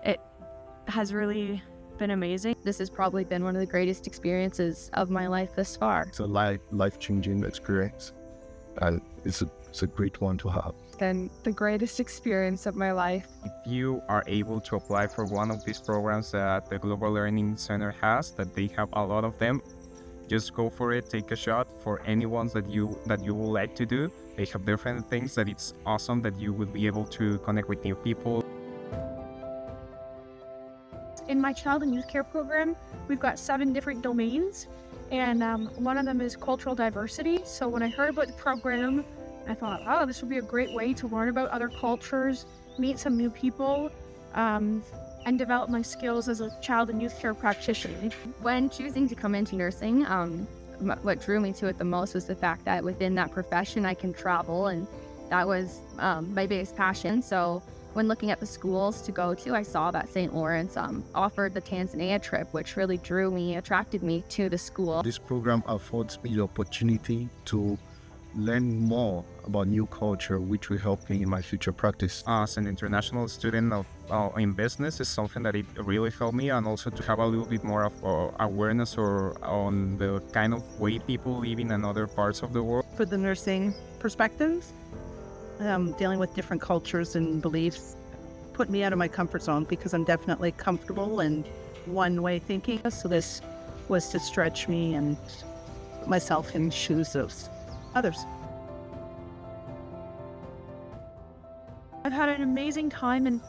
It has really been amazing. This has probably been one of the greatest experiences of my life thus far. It's a life-changing experience, and it's a great one to have. Been the greatest experience of my life. If you are able to apply for one of these programs that the Global Learning Center has, that they have a lot of them, just go for it, take a shot. For any ones that you would like to do, they have different things that it's awesome that you will be able to connect with new people. In my child and youth care program, we've got 7 different domains, and one of them is cultural diversity. So when I heard about the program, I thought, oh, this would be a great way to learn about other cultures, meet some new people, and develop my skills as a child and youth care practitioner. When choosing to come into nursing, what drew me to it the most was the fact that within that profession I can travel, and that was my biggest passion. So when looking at the schools to go to, I saw that St. Lawrence offered the Tanzania trip, which really attracted me to the school. This program affords me the opportunity to learn more about new culture, which will help me in my future practice. As an international student in business is something that it really helped me, and also to have a little bit more of awareness on the kind of way people live in other parts of the world. For the nursing perspective, dealing with different cultures and beliefs put me out of my comfort zone, because I'm definitely comfortable in one-way thinking. So this was to stretch me and put myself in shoes of others. I've had an amazing time, and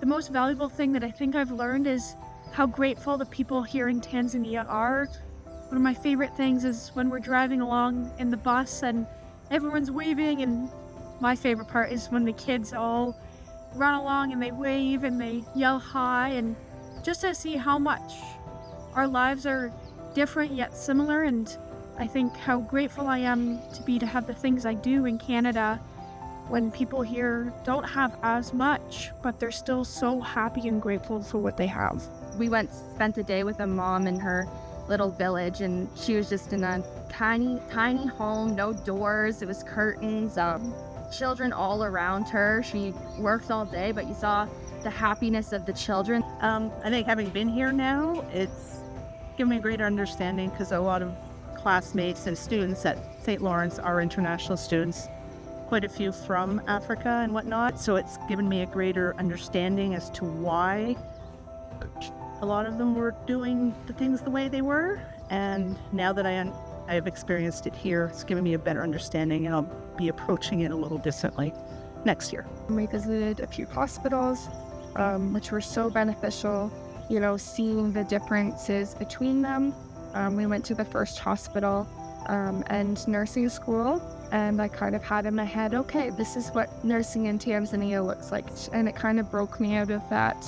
the most valuable thing that I think I've learned is how grateful the people here in Tanzania are. One of my favorite things is when we're driving along in the bus and everyone's waving, and my favorite part is when the kids all run along and they wave and they yell hi, and just to see how much our lives are different yet similar. And I think how grateful I am to have the things I do in Canada, when people here don't have as much, but they're still so happy and grateful for what they have. We spent a day with a mom in her little village, and she was just in a tiny home, no doors, it was curtains, children all around her. She worked all day, but you saw the happiness of the children. I think having been here now, it's given me a greater understanding, because a lot of classmates and students at St. Lawrence are international students, quite a few from Africa and whatnot. So it's given me a greater understanding as to why a lot of them were doing the things the way they were. And now that I have experienced it here, it's given me a better understanding, and I'll be approaching it a little differently next year. We visited a few hospitals, which were so beneficial, seeing the differences between them. We went to the first hospital and nursing school, and I kind of had in my head, okay, this is what nursing in Tanzania looks like. And it kind of broke me out of that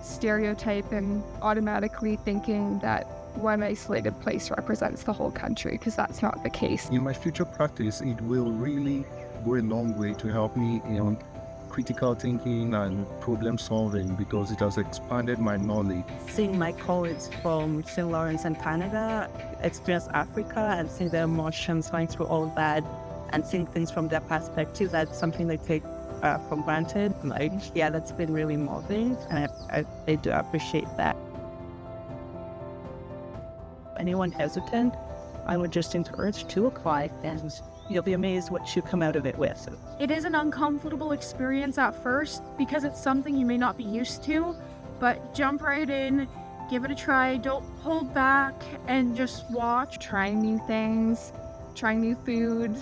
stereotype and automatically thinking that one isolated place represents the whole country, because that's not the case. In my future practice, it will really go a long way to help me in critical thinking and problem solving, because it has expanded my knowledge. Seeing my colleagues from St. Lawrence and Canada experience Africa and seeing their emotions going through all of that and seeing things from their perspective, that's something they take for granted. That's been really moving, and I do appreciate that. Anyone hesitant, I would just encourage to apply, and you'll be amazed what you come out of it with. It is an uncomfortable experience at first, because it's something you may not be used to, but jump right in, give it a try, don't hold back, and just watch. Trying new things, trying new food,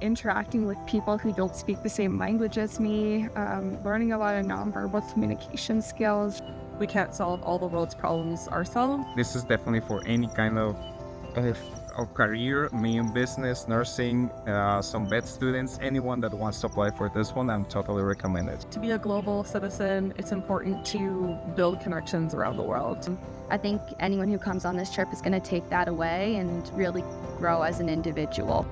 interacting with people who don't speak the same language as me, learning a lot of nonverbal communication skills. We can't solve all the world's problems ourselves. This is definitely for any kind of career, me in business, nursing, some vet students, anyone that wants to apply for this one, I'm totally recommend it. To be a global citizen, it's important to build connections around the world. I think anyone who comes on this trip is going to take that away and really grow as an individual.